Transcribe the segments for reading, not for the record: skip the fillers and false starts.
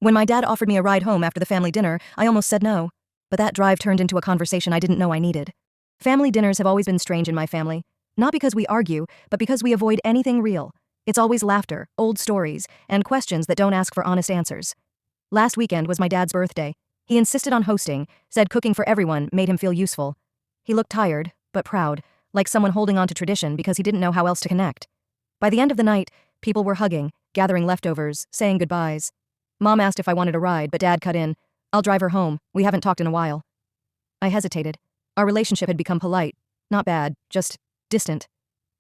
When my dad offered me a ride home after the family dinner, I almost said no. But that drive turned into a conversation I didn't know I needed. Family dinners have always been strange in my family. Not because we argue, but because we avoid anything real. It's always laughter, old stories, and questions that don't ask for honest answers. Last weekend was my dad's birthday. He insisted on hosting, said cooking for everyone made him feel useful. He looked tired, but proud, like someone holding on to tradition because he didn't know how else to connect. By the end of the night, people were hugging, gathering leftovers, saying goodbyes. Mom asked if I wanted a ride, but Dad cut in. I'll drive her home, we haven't talked in a while. I hesitated. Our relationship had become polite. Not bad, just distant.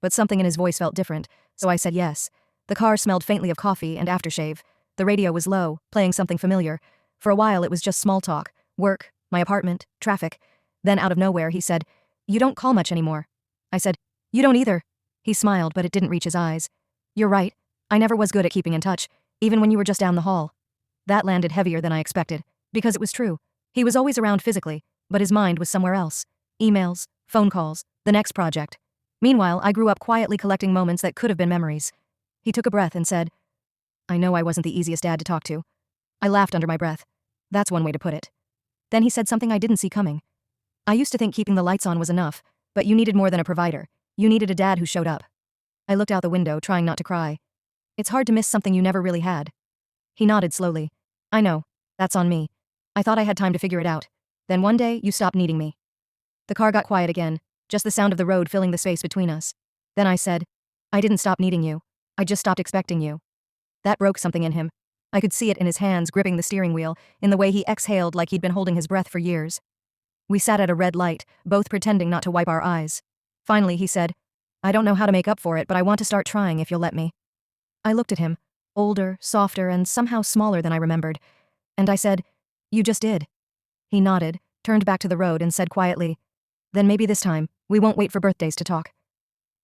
But something in his voice felt different, so I said yes. The car smelled faintly of coffee and aftershave. The radio was low, playing something familiar. For a while it was just small talk, work, my apartment, traffic. Then out of nowhere he said, "You don't call much anymore." I said, "You don't either." He smiled, but it didn't reach his eyes. "You're right. I never was good at keeping in touch, even when you were just down the hall." That landed heavier than I expected, because it was true. He was always around physically, but his mind was somewhere else. Emails, phone calls, the next project. Meanwhile, I grew up quietly collecting moments that could have been memories. He took a breath and said, "I know I wasn't the easiest dad to talk to." I laughed under my breath. That's one way to put it. Then he said something I didn't see coming. "I used to think keeping the lights on was enough, but you needed more than a provider. You needed a dad who showed up." I looked out the window, trying not to cry. It's hard to miss something you never really had. He nodded slowly. "I know. That's on me. I thought I had time to figure it out. Then one day, you stopped needing me." The car got quiet again, just the sound of the road filling the space between us. Then I said, "I didn't stop needing you. I just stopped expecting you." That broke something in him. I could see it in his hands gripping the steering wheel, in the way he exhaled like he'd been holding his breath for years. We sat at a red light, both pretending not to wipe our eyes. Finally, he said, "I don't know how to make up for it, but I want to start trying if you'll let me." I looked at him, older, softer, and somehow smaller than I remembered. And I said, "You just did." He nodded, turned back to the road, and said quietly, "Then maybe this time, we won't wait for birthdays to talk."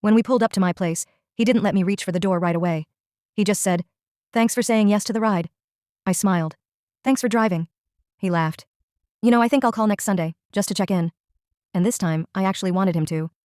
When we pulled up to my place, he didn't let me reach for the door right away. He just said, "Thanks for saying yes to the ride." I smiled. "Thanks for driving." He laughed. "You know, I think I'll call next Sunday, just to check in." And this time, I actually wanted him to.